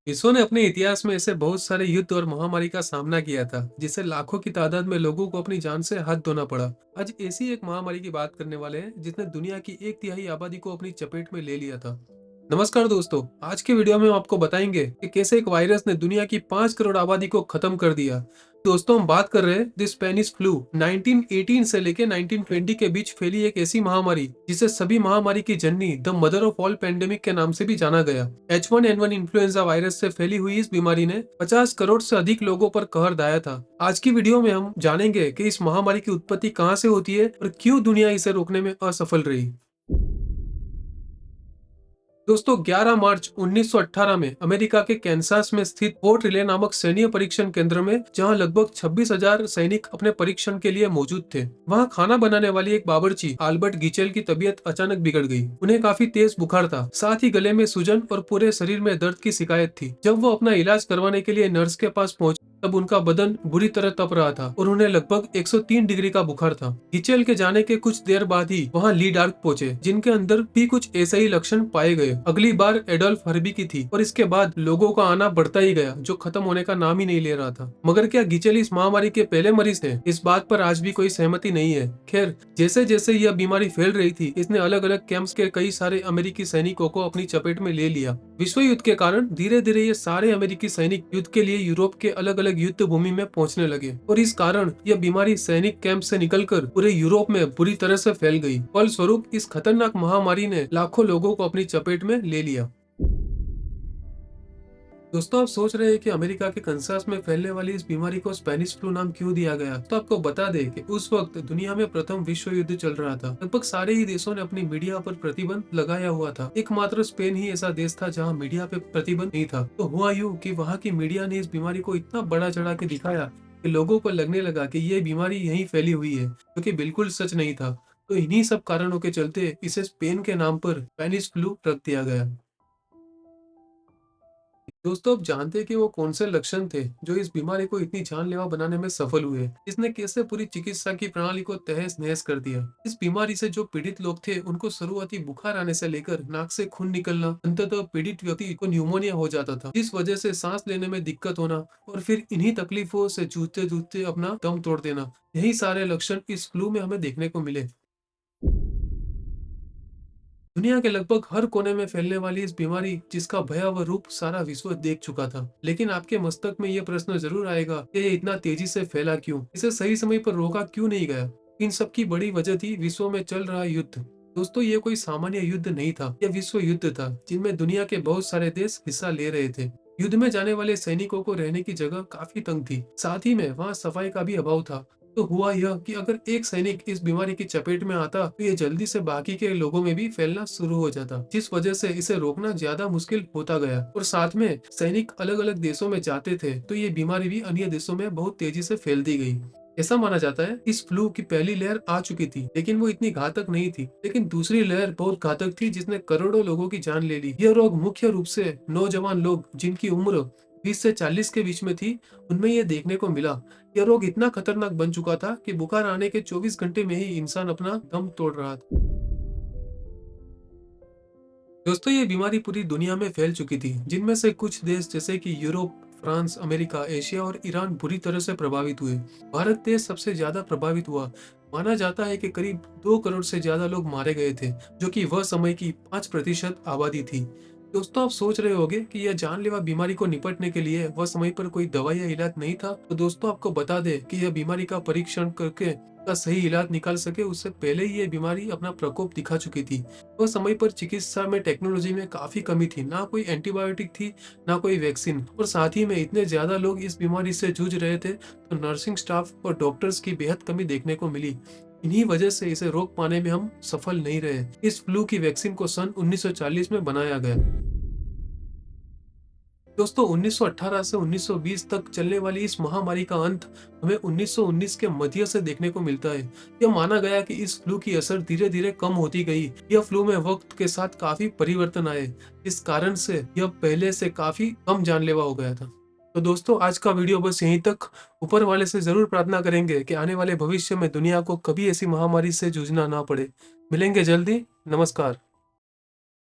विश्व ने अपने इतिहास में ऐसे बहुत सारे युद्ध और महामारी का सामना किया था जिससे लाखों की तादाद में लोगों को अपनी जान से हाथ धोना पड़ा। आज ऐसी एक महामारी की बात करने वाले हैं जिसने दुनिया की एक तिहाई आबादी को अपनी चपेट में ले लिया था। नमस्कार दोस्तों, आज के वीडियो में हम आपको बताएंगे कि कैसे एक वायरस ने दुनिया की 5 करोड़ आबादी को खत्म कर दिया। दोस्तों, हम बात कर रहे हैं द स्पेनिश फ्लू। 1918 से लेकर 1920 के बीच फैली एक ऐसी महामारी जिसे सभी महामारी की जननी, the mother of all pandemic के नाम से भी जाना गया। H1N1 इन्फ्लुएंजा वायरस से फैली हुई इस बीमारी ने 50 करोड़ से अधिक लोगों पर कहर ढाया था। आज की वीडियो में हम जानेंगे कि इस महामारी की उत्पत्ति कहां से होती है और क्यों दुनिया इसे रोकने में असफल रही। दोस्तों, 11 मार्च 1918 में अमेरिका के कैंसास में स्थित फोर्ट रिले नामक सैन्य परीक्षण केंद्र में, जहां लगभग 26,000 सैनिक अपने परीक्षण के लिए मौजूद थे, वहां खाना बनाने वाली एक बावर्ची अल्बर्ट गिचेल की तबीयत अचानक बिगड़ गई। उन्हें काफी तेज बुखार था, साथ ही गले में सूजन और पूरे शरीर में दर्द की शिकायत थी। जब वो अपना इलाज करवाने के लिए नर्स के पास पहुंचे, तब उनका बदन बुरी तरह तप रहा था और उन्हें लगभग 103 डिग्री का बुखार था। गिचेल के जाने के कुछ देर बाद ही वहां ली डार्क पहुंचे, जिनके अंदर भी कुछ ऐसे ही लक्षण पाए गए। अगली बार एडोल्फ हर्बी की थी और इसके बाद लोगों का आना बढ़ता ही गया, जो खत्म होने का नाम ही नहीं ले रहा था। मगर क्या गिचेल इस महामारी के पहले मरीज थे? इस बात पर आज भी कोई सहमति नहीं है। खैर, जैसे जैसे यह बीमारी फैल रही थी, इसने अलग अलग कैंप्स के कई सारे अमेरिकी सैनिकों को अपनी चपेट में ले लिया। विश्व युद्ध के कारण धीरे धीरे ये सारे अमेरिकी सैनिक युद्ध के लिए यूरोप के अलग अलग युद्ध भूमि में पहुंचने लगे और इस कारण यह बीमारी सैनिक कैंप से निकलकर पूरे यूरोप में बुरी तरह से फैल गई। फलस्वरूप इस खतरनाक महामारी ने लाखों लोगों को अपनी चपेट में ले लिया। दोस्तों, आप सोच रहे हैं कि अमेरिका के कंसास में फैलने वाली इस बीमारी को स्पेनिश फ्लू नाम क्यों दिया गया? तो आपको बता दें कि उस वक्त दुनिया में प्रथम विश्व युद्ध चल रहा था। लगभग सारे ही देशों ने अपनी मीडिया पर प्रतिबंध लगाया हुआ था। एकमात्र स्पेन ही ऐसा देश था जहां मीडिया पे प्रतिबंध नहीं था। तो हुआ यूं कि वहां की मीडिया ने इस बीमारी को इतना बड़ा चढ़ा के दिखाया कि लोगों को लगने लगा कि ये बीमारी यहीं फैली हुई है, जो कि बिल्कुल सच नहीं था। तो इन्हीं सब कारणों के चलते इसे स्पेन के नाम पर स्पेनिश फ्लू रख दिया गया। दोस्तों, अब जानते हैं कि वो कौन से लक्षण थे जो इस बीमारी को इतनी जानलेवा बनाने में सफल हुए। इसने कैसे पूरी चिकित्सा की प्रणाली को तहस नहस कर दिया। इस बीमारी से जो पीड़ित लोग थे, उनको शुरुआती बुखार आने से लेकर नाक से खून निकलना, अंततः पीड़ित व्यक्ति को न्यूमोनिया हो जाता था, जिस वजह से सांस लेने में दिक्कत होना और फिर इन्हीं तकलीफों से जूझते जूझते अपना दम तोड़ देना। यही सारे लक्षण इस फ्लू में हमें देखने को मिले। दुनिया के लगभग हर कोने में फैलने वाली इस बीमारी, जिसका भयावह रूप सारा विश्व देख चुका था। लेकिन आपके मस्तक में यह प्रश्न जरूर आएगा कि ये इतना तेजी से फैला क्यों? इसे सही समय पर रोका क्यों नहीं गया? इन सब की बड़ी वजह थी विश्व में चल रहा युद्ध। दोस्तों, ये कोई सामान्य युद्ध नहीं था, यह विश्व युद्ध था जिनमें दुनिया के बहुत सारे देश हिस्सा ले रहे थे। युद्ध में जाने वाले सैनिकों को रहने की जगह काफी तंग थी, साथ ही में वहाँ सफाई का भी अभाव था। तो हुआ यह कि अगर एक सैनिक इस बीमारी की चपेट में आता, तो ये जल्दी से बाकी के लोगों में भी फैलना शुरू हो जाता, जिस वजह से इसे रोकना ज्यादा मुश्किल होता गया। और साथ में सैनिक अलग अलग देशों में जाते थे, तो ये बीमारी भी अन्य देशों में बहुत तेजी से फैलती गई। ऐसा माना जाता है इस फ्लू की पहली लहर आ चुकी थी, लेकिन वो इतनी घातक नहीं थी। लेकिन दूसरी लहर बहुत घातक थी, जिसने करोड़ों लोगों की जान ले ली। यह रोग मुख्य रूप से नौजवान लोग, जिनकी उम्र 20 से 40 के बीच में थी, उनमें यह देखने को मिला। यह रोग इतना खतरनाक बन चुका था कि बुखार आने के 24 घंटे में ही इंसान अपना दम तोड़ रहा था। दोस्तों, ये बीमारी पूरी दुनिया में फैल चुकी थी, जिनमें से कुछ देश जैसे कि यूरोप, फ्रांस, अमेरिका, एशिया और ईरान बुरी तरह से प्रभावित हुए। भारत देश सबसे ज्यादा प्रभावित हुआ। माना जाता है कि करीब 2 करोड़ से ज्यादा लोग मारे गए थे, जो कि वह समय की 5% आबादी थी। दोस्तों, आप सोच रहे होंगे कि यह जानलेवा बीमारी को निपटने के लिए वह समय पर कोई दवा या इलाज नहीं था। तो दोस्तों, आपको बता दें कि यह बीमारी का परीक्षण करके का सही इलाज निकाल सके, उससे पहले ही ये बीमारी अपना प्रकोप दिखा चुकी थी। वह समय पर चिकित्सा में, टेक्नोलॉजी में काफी कमी थी। ना कोई एंटीबायोटिक थी, ना कोई वैक्सीन, और साथ ही में इतने ज्यादा लोग इस बीमारी से जूझ रहे थे, तो नर्सिंग स्टाफ और डॉक्टर्स की बेहद कमी देखने को मिली। इन्हीं वजह से इसे रोक पाने में हम सफल नहीं रहे। इस फ्लू की वैक्सीन को सन 1940 में बनाया गया। दोस्तों, 1918 से 1920 तक चलने वाली इस महामारी का अंत हमें 1919 के मध्य से देखने को मिलता है। यह माना गया कि इस फ्लू की असर धीरे धीरे कम होती गई। यह फ्लू में वक्त के साथ काफी परिवर्तन आए, इस कारण से यह पहले से काफी कम जानलेवा हो गया था। तो दोस्तों, आज का वीडियो बस यहीं तक। ऊपर वाले से जरूर प्रार्थना करेंगे कि आने वाले भविष्य में दुनिया को कभी ऐसी महामारी से जूझना ना पड़े। मिलेंगे जल्दी। नमस्कार।